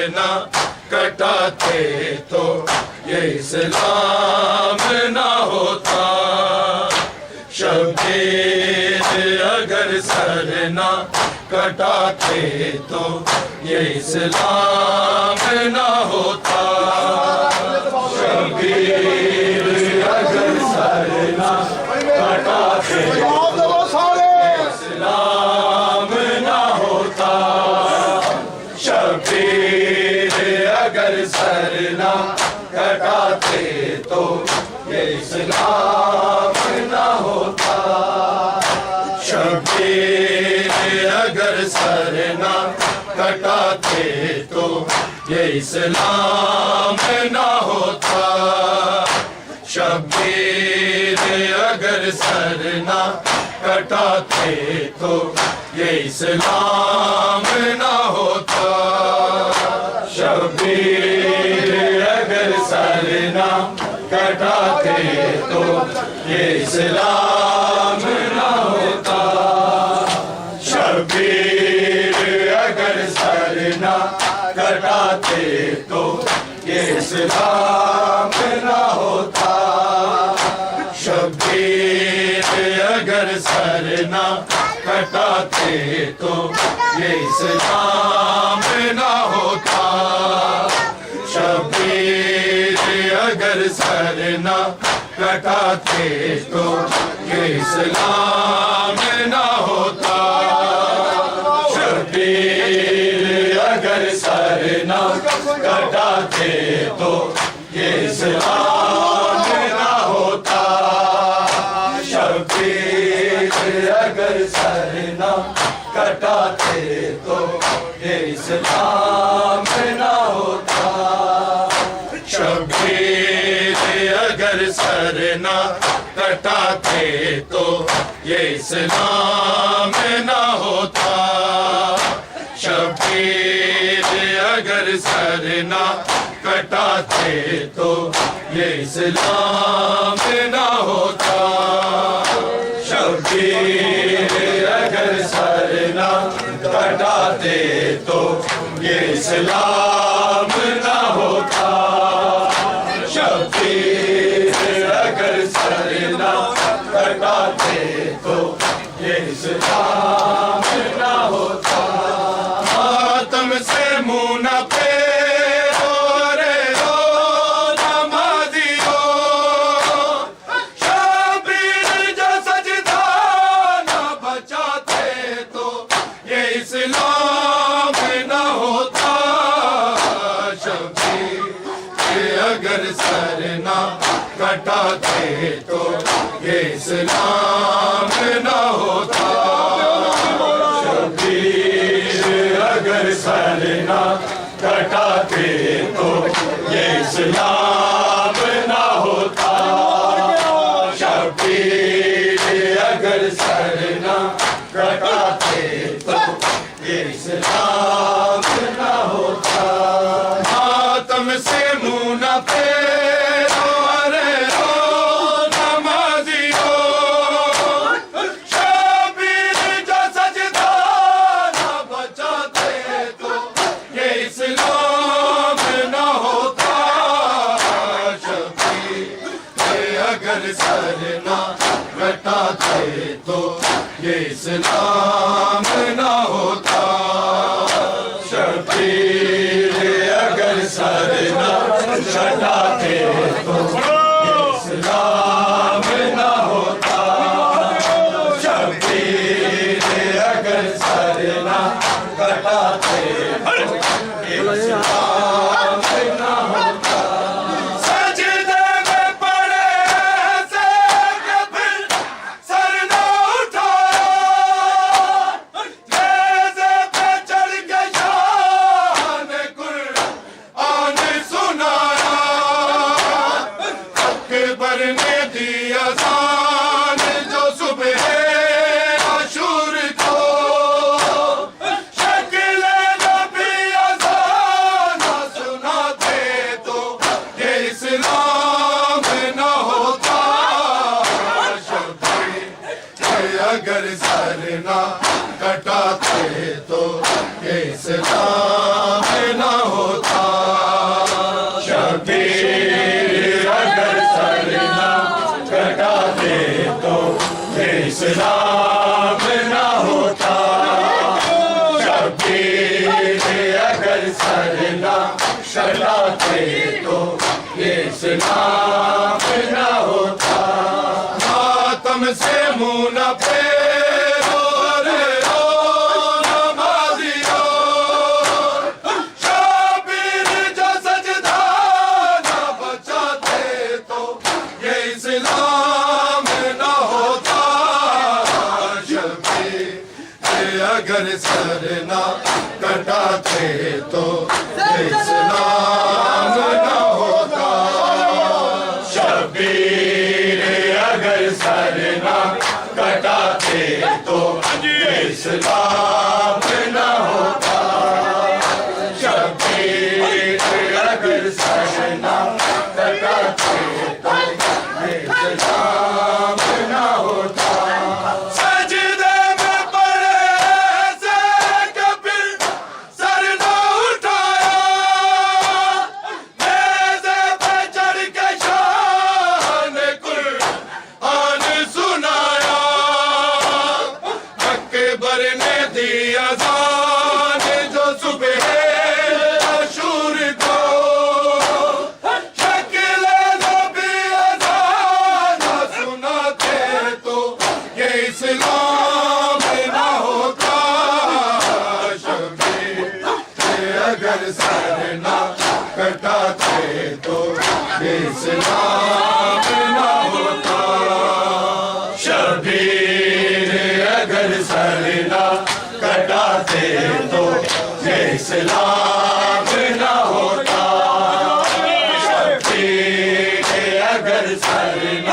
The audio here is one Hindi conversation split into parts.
ना कटाते तो ये इस्लाम ना होता। शब्बीर अगर सर ना कटाते तो ये इस्लाम ना होता। शब्बीर अगर सर ना कटाते इस्लाम ना होता। शब्बीर अगर सर ना कटाते तो ये इस्लाम ना होता। शब्बीर अगर सर ना कटाते तो ये इस्लाम ना होता। शब्बीर अगर सर ना कटाते तो ये इस्लाम ना होता। शब्बीर अगर सर ना कटाते तो ये इस्लाम ना होता। शब्बीर अगर सर ना कटाते तो ये इस्लाम ना होता। शब्बीर अगर सर ना कटाते तो ये इस्लाम ना होता। शब्बीर अगर सर ना कटाते तो ये इस्लाम ना होता। शब्बीर अगर सर ना कटाते तो ये इस्लाम ना होता। शब्बीर अगर सर ना कटाते तो ये इस्लाम ना होता। शब्बीर अगर सर ना कटाते तो ये इस्लाम ना होता। शब्बीर अगर सर ना कटाते तो ये इस्लाम ना होता। शब्बीर अगर सर ना कटाते तो ये इस्लाम ना होता। शब्बीर अगर सर ना कटाते तो ये इस्लाम ना होता। मातम से मुँह न फेरो रे ओ नमाजियो। शब्बीर जो सजदा न बचाते तो ये इस्लाम न होता। शब्बीर अगर सर ना कटाते तो ये इस्लाम न होता। शब्बीर अगर सर ना कटाते तो ये इस्लाम न होता। शब्बीर अगर सर ना कटाते तो ये इस्लाम न होता। मातम से मुँह न फेरो रे ओ नमाजियो। शब्बीर जो सजदा न बचाते तो ये इस्लाम न होता। शब्बीर अगर सर ना कटाते तो ये इस्लाम न होता। शब्बीर अगर सर ना कटाते तो ये इस्लाम न होता। शब्बीर अगर सर ना कटाते तो ये इस्लाम न होता। सजदे में पड़े से फिर सर न उठाया। नेज़े पे चढ़ के शान कुरआन सुनाया। अकबर ने दी अज़ान जो सुबह आशूर को। शक्ल नबी अज़ान सुनाते तो ये इस्लाम न होता। शब्बीर अगर सर ना कटाते तो ये इस्लाम न होता। इस्लाम न होता, शबीर अगर सर न कटाते तो ये इस्लाम न होता। मातम से मुंह न फेरो रे ओ नमाजियो, शबीर जो सजदा न बचाते तो ये इस्लाम न होता। शबीर अगर सर न कटाते तो ये इस्लाम न होता, शबीर अगर सर न कटाते तो इस्लाम न होता, शबीर अगर सर न कटाते तो इस्लाम न होता। सजदे में पड़े से कभी सर न उठाया, नेज़े पे चढ़ के शान कुरान सुनाया। अकबर ने दी अज़ान जो सुबह अशूर को, शक्ल नबी अज़ान सुनाते तो ये इस्लाम न होता। शबीर अगर सर न कटाते तो ये इस्लाम न होता, शबीर अगर सर न कटाते तो ये इस्लाम न होता, शबीर अगर सर न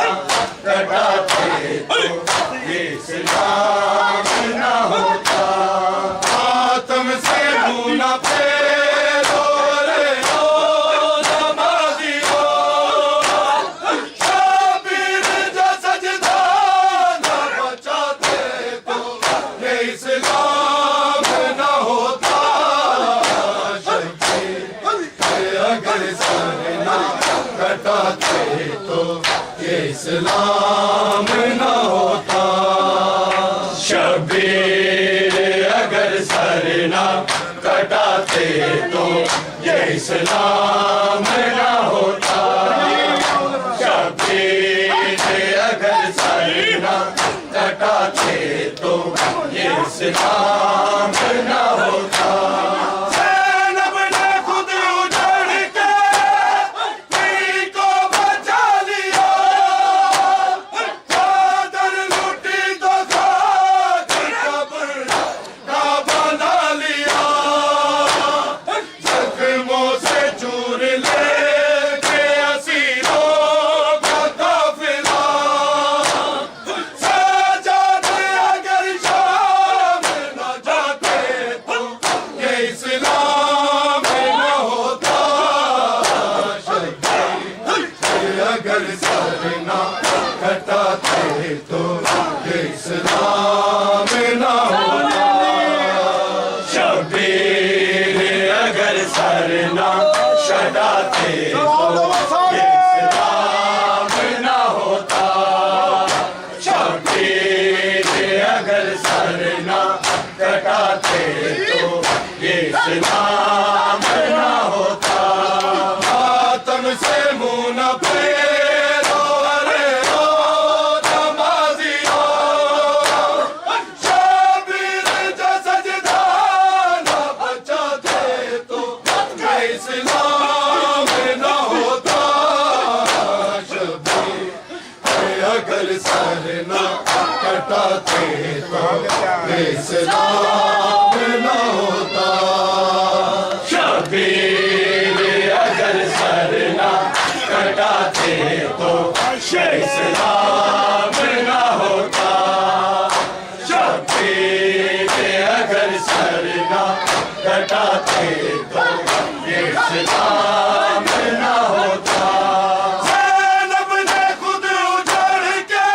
कटाते तो ये इस्लाम न होता। आत्म से मुंह न फेरो रे ओ नमाजियो, शबीर जो सजदा न बचाते तो ये इस्लाम न होता। शबीर अगर सर न कटाते तो ये इस्लाम न होता, शबीर अगर सर न कटाते तो ये इस्लाम न होता, शबीर अगर सर न कटाते तो ये इस्लाम न होता। ज़ैनब ने खुद उजड़ के पी को बचा लिया, चादर लूटी तो खाक कब्र का बना लिया। जख्मों से चूर लेके असीरों का काफिला, सजादे अगर शाम न जाते तो ये इस्लाम न होता। शबीर अगर सर न कटाते तो ये इस्लाम न होता, शबीर अगर सर न कटाते तो ये इस्लाम न होता, शबीर अगर सर न कटाते तो ये इस्लाम न होता। आत्म से मुंह न फेरो रे ओ नमाजियो, शबीर जो सजदा न बचाते तो ये इस्लाम न होता। शबीर अगर सर न कटाते तो ये इस्लाम न होता, शबीर अगर सर न कटाते तो ये इस्लाम न होता, शबीर अगर सर न कटाते तो ये इस्लाम न होता। ज़ैनब ने खुद उजड़ के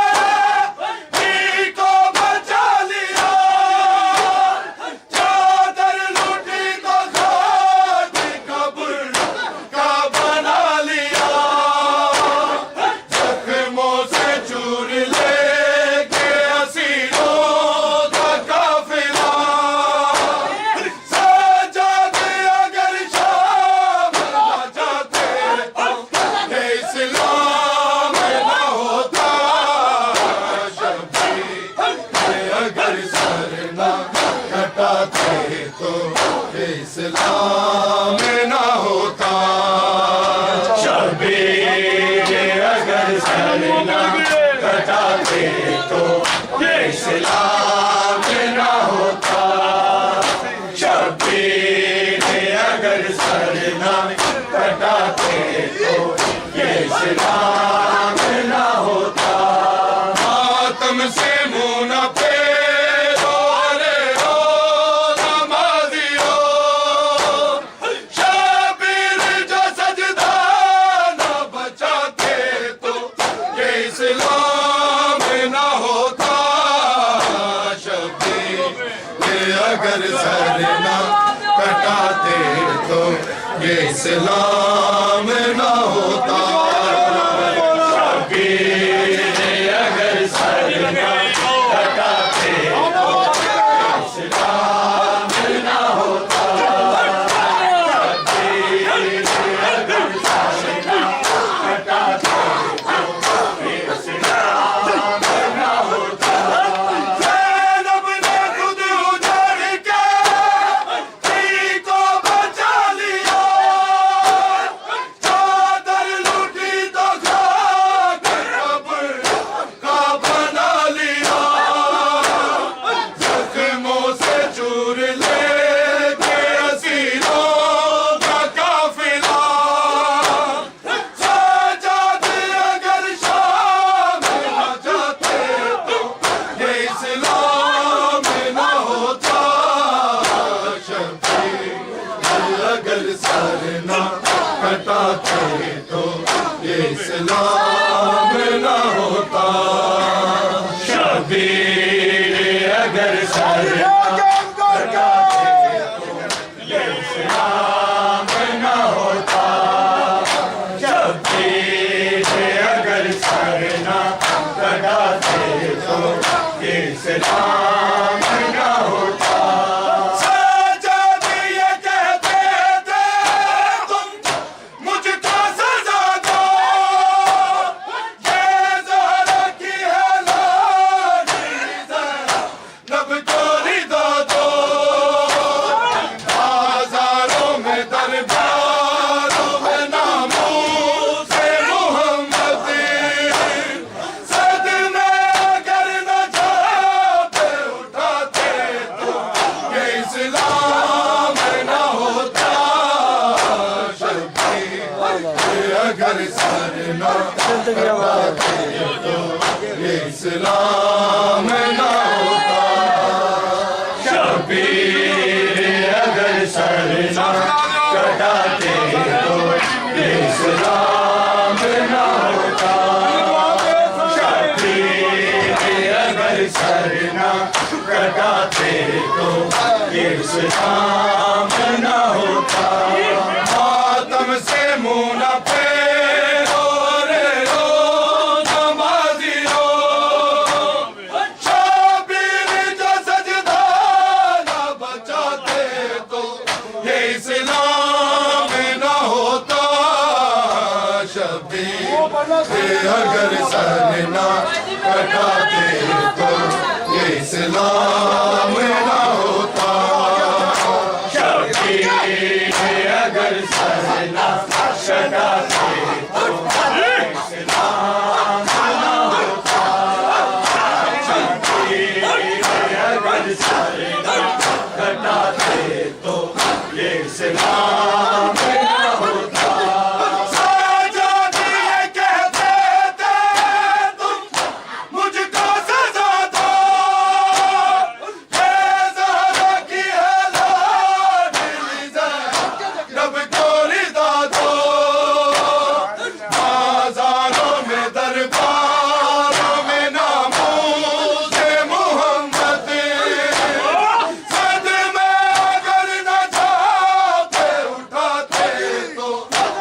पी को बचा लिया, चादर लूटी तो खाक कब्र का बना लिया। जख्मों से चूर लेके अगर सर ना कटाते तो ये इस्लाम ना होता। शबीर अगर सर ना कटाते तो इस्लाम ना होता। शबीर अगर सर ना कटाते तो इस्लाम ना होता। ज़ैनब ने खुद उजाड़ के पी को बचा लिया। चादर लूटी तो खाक कब्र का बना लिया। जख्मों से चूर लेके असीरों का काफिला। सजाद अगर शाम न जाते तो ये इस्लाम ना होता। शबीर अगर सर ना कटाते तो ये इस्लाम ना होता। शबीर अगर सर ना कटाते तो ये इस्लाम ना होता। शबीर अगर सर ना कटाते तो ये इस्लाम ना होता। सजाद ये कहते थे तुम मुझको सजा दो। ये ज़हरा की है लाडली ज़ैनब को रिदा दो। बाज़ारों में दरबारों में नामों से मोहम्मद सदमे अगर न जाते उठाते तो ये इस्लाम ना होता। शबीर अगर सर ना कटाते तो ये इस्लाम ना होता। शबीर अगर सर ना कटाते तो ये इस्लाम ना होता। शबीर अगर सर ना कटाते तो ये इस्लाम ना होता। मातम से मुंह न फेरो रे रो नमाजियो। शबीर जो सजदा ना बचाते तो ये इस्लाम ना होता। शबीर अगर सर ना कटाते तो ये इस्लाम ना होता। शबीर अगर सर ना कटाते तो ये इस्लाम ना होता। शबीर अगर सर ना कटाते तो ये इस्लाम ना होता। सजाद ये कहते थे तुम मुझको सजा दो। ये ज़हरा की है लाडली ज़ैनब को रिदा दो। बाज़ारों में दरबारों में नामों से मोहम्मद सदमे अगर न जाते उठाते तो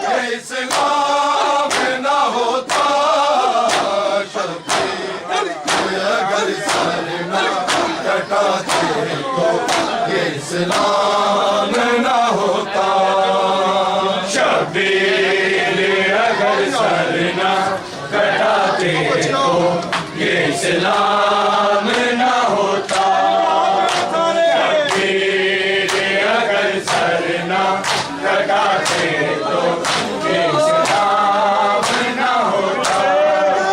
ये इस्लाम ना होता। शबीर अगर सर ना कटाते तो ये इस्लाम ना होता। शबीर अगर सर ना कटाते तो ये इस्लाम ना होता। शबीर अगर सर ना कटाते तो ये इस्लाम ना होता।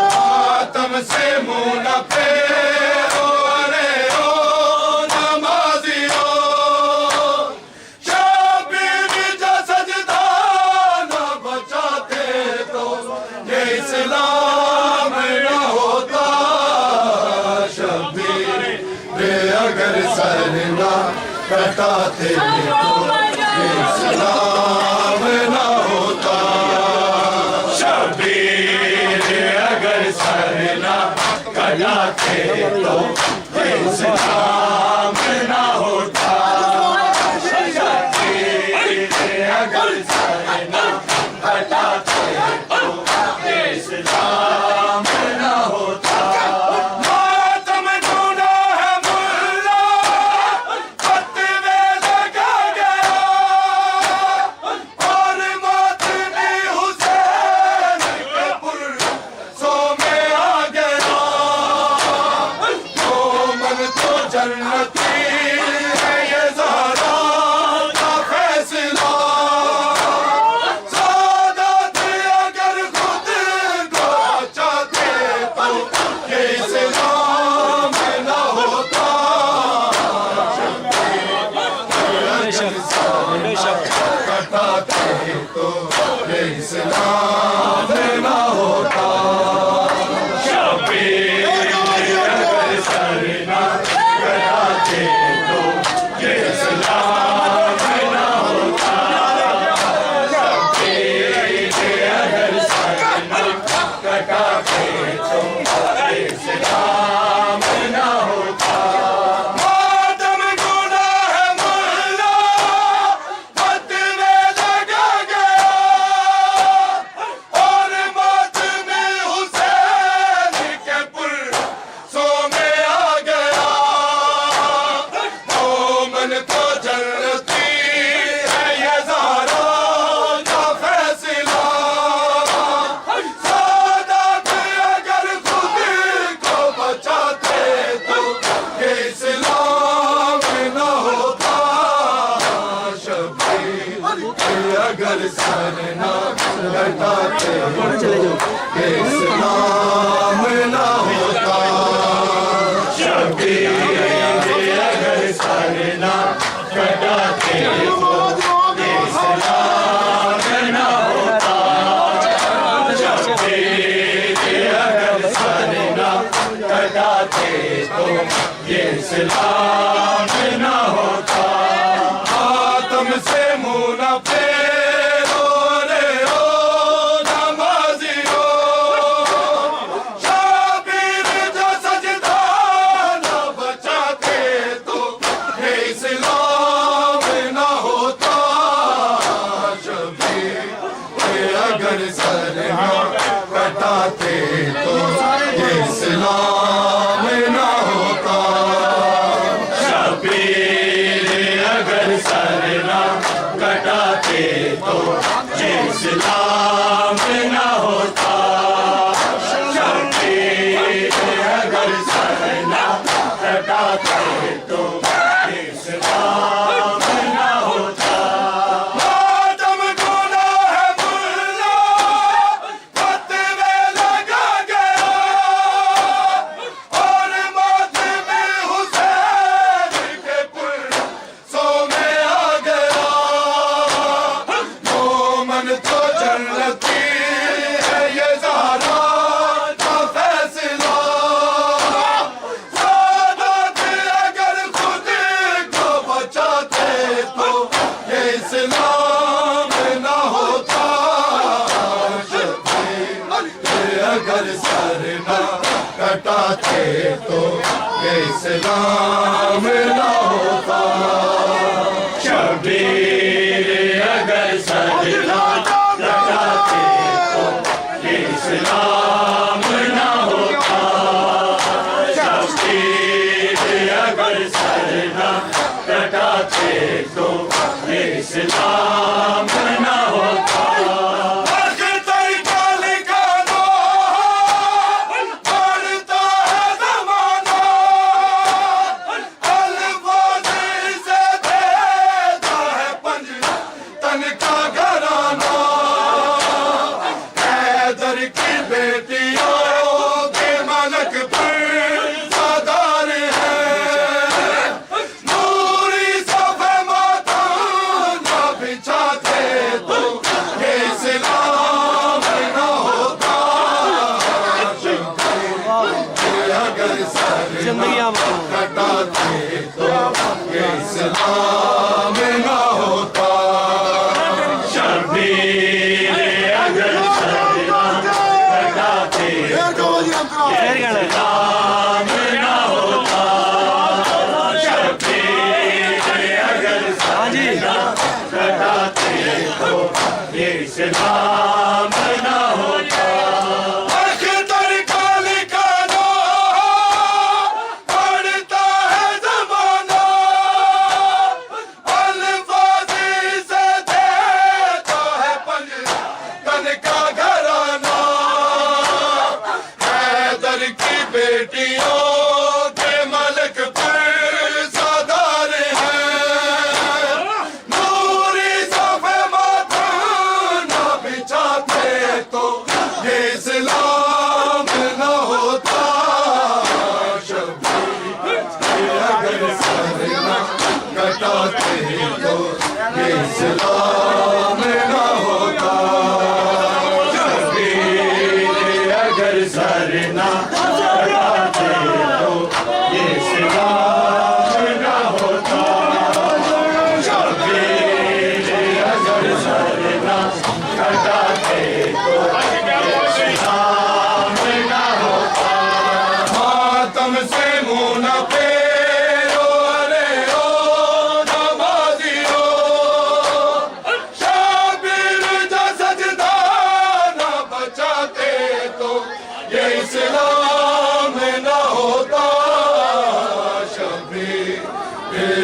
मातम से मुंह न फेरो रे ओ नमाजियो। शबीर जो सजदा ना बचाते तो ये इस्लाम ना होता। शबीर अगर सर ना कटाते तो ये इस्लाम ना होता। शबीर अगर सर ना कटाते तो ये इस्लाम कटाते तो ये इस्लाम ना होता। शबीर अगर सर ना कटाते तो ये इस्लाम ना होता। शबीर अगर सर ना कटाते तो ये इस्लाम ना होता। मातम गुनाह मुल्ला फतवे लगा गया और मातमे हुसैन के पुरसों में आ गया। मोमन तो जन्नती है ये ज़हरा का फैसला। सादात अगर खुद को बचाते तो ये इस्लाम न होता। शबीर अगर सर न कटाते ये इस्लाम न होता। शबीर अगर सर न कटाते तो ये इस्लाम न होता। शबीर अगर सर न कटाते तो ये इस्लाम न होता। आतम से मुँह न फेरो रे ओ नमाजियो। शबीर जो सजदा न बचाते तो ये इस्लाम न होता। शबीर अगर सर न कटाते तो ये इस्लाम न होता। शबीर अगर सर न कटाते तो ये इस्लाम न होता। शबीर अगर सर न कटाते तो ये इस्लाम न होता। मातम गुनाह मुल्ला फतवे लगा गया और मातमे हुसैन के पुरसों में आ गया। मोमन तो जन्नती है ये ज़हरा का फैसला। सादात अगर खुद को बचाते तो ये इस्लाम न होता। शबीर अगर सर न कटाते तो ये इस्लाम न होता। शबीर अगर सर न कटाते तो ये इस्लाम न होता। शबीर अगर सर न कटाते तो ये इस्लाम न होता। अख्तर का लिखा दो बढ़ता है ज़माना। अल्फाज़ से देता है पंजतन का घराना। हैदर की बेटियों के मलक पर सादार है। नूरी सफ़े माता न भी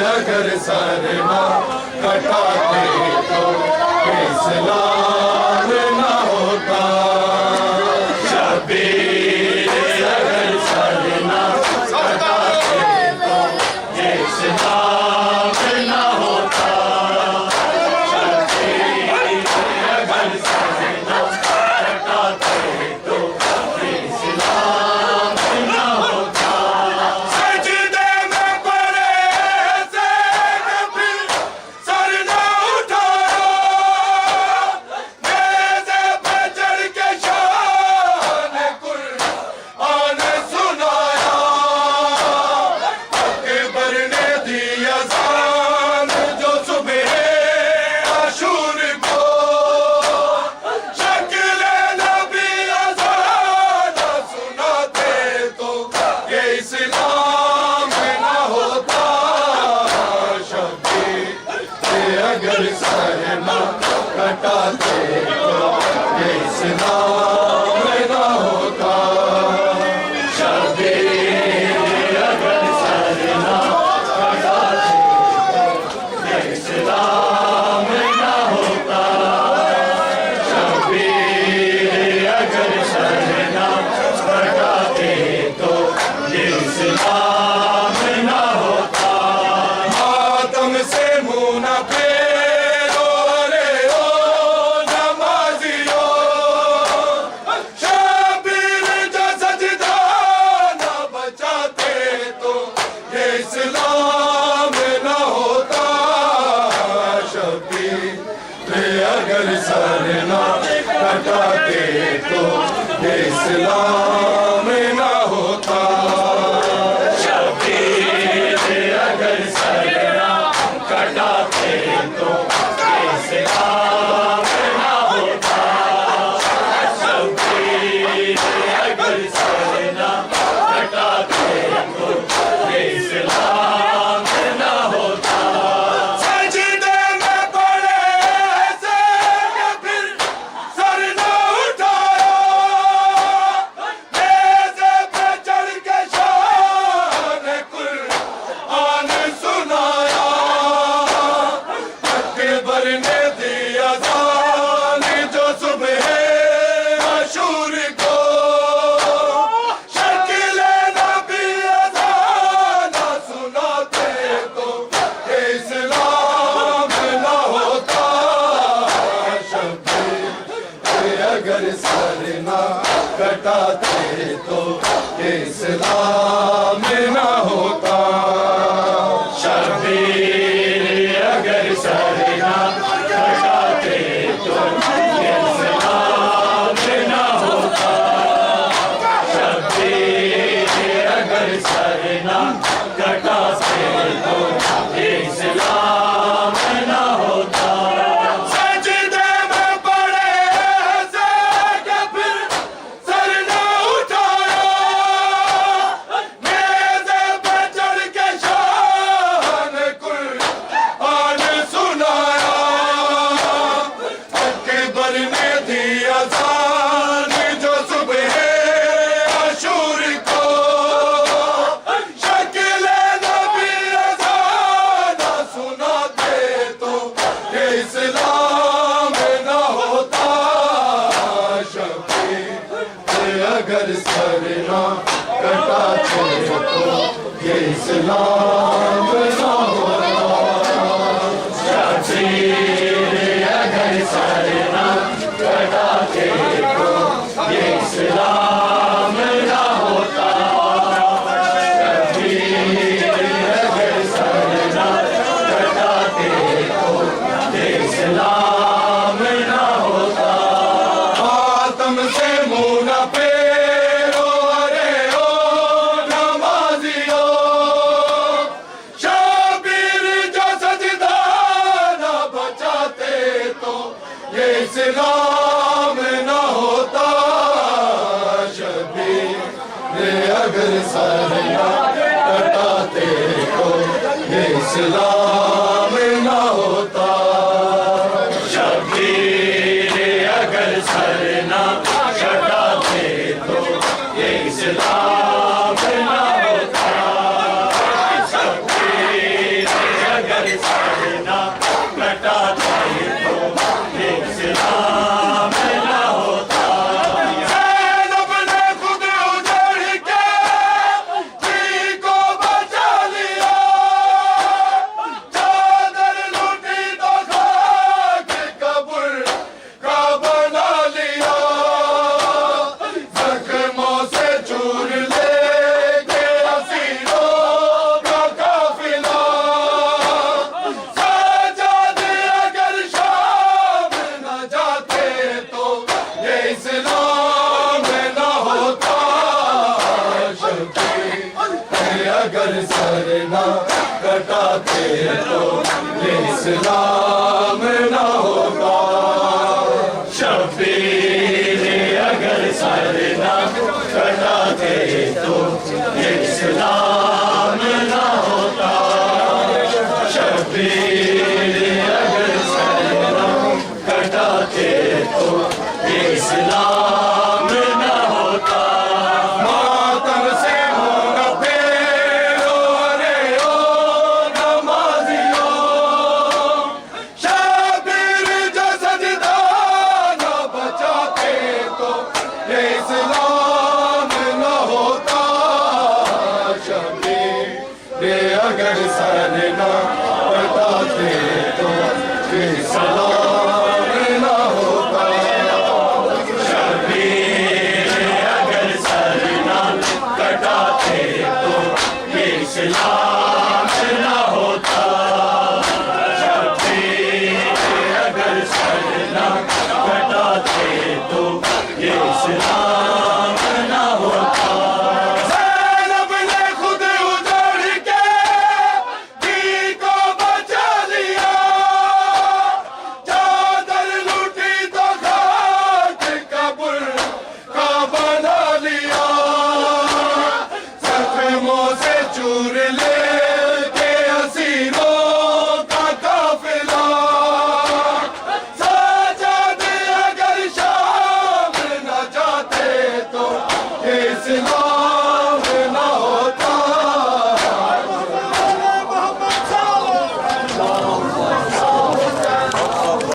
अगर सर ना कटाते तो इस्लाम ना होता। शबीर अगर सर ना कटाते तो इस्लाम ना होता। शबीर अगर सर ना कटाते तो इस्लाम ना होता। सजदे में पड़े से फिर सर ना उठाया, नेज़े पे चढ़ के शान कुरआन सुनाया। अकबर ने दी अज़ान जो सुबह आशूर को, शक्ल नबी अज़ान सुनाते तो ये इस्लाम ना होता। शबीर अगर सर ना कटाते तो ये इस्लाम ना होता। शबीर अगर सर ना कटाते तो ये इस्लाम ना होता। शबीर अगर सर ना कटाते तो ये इस्लाम ना होता। मातम से मुंह न फेरो रे ओ नमाजियो, शबीर जो सजदा न बचाते तो ये इस्लाम ना होता। शबीर अगर सर ना कटाते तो ये इस्लाम ना होता। शबीर अगर सर ना कटाते तो ये इस्लाम ना होता। शबीर अगर सर ना कटाते तो ये इस्लाम ना होता। सजदे में पड़े से फिर सर ना उठाया, नेज़े पे चढ़ के शान कुरआन सुनाया। अकबर ने दी अज़ान जो सुबह आशूर को, शक्ल नबी अज़ान सुनाते तो ये इस्लाम ना होता। शबीर अगर सर ना कटाते तो ये इस्लाम ना होता। शबीर अगर सर ना कटाते तो ये इस्लाम ना होता। शबीर अगर सर ना कटाते तो ये इस्लाम ना होता। सजदे में पड़े से फिर सर ना उठाया, नेज़े पे चढ़ के शान कुरआन सुनाया। अकबर ने दी अज़ान जो सुबह आशूर को, शक्ल नबी अज़ान सुनाते तो ये इस्लाम ना होता। शबीर अगर सर ना कटाते तो ये इस्लाम ना होता। शबीर अगर सर ना कटाते तो ये इस्लाम ना होता। शबीर अगर सर ना कटाते तो ये इस्लाम ना होता। मातम से मुंह न फेरो रे ओ नमाजियो, शबीर जो सजदा न बचाते तो ये इस्लाम ना होता। शबीर अगर सर ना कटाते तो ये इस्लाम ना होता। शबीर अगर सर ना कटाते तो ये इस्लाम ना होता। शबीर तो ये इस्लाम न होता। शब्बीर अगर सर न कटाते तो ये इस्लाम न होता। शब्बीर अगर सर न कटाते तो ये इस्लाम न होता। मातम से हो न फेरो रे ओ नमाजियों, शब्बीर जो सजदा न बचाते तो ये इस्लाम न होता। शब्बीर अगर सर न कटाते तो ये इस्लाम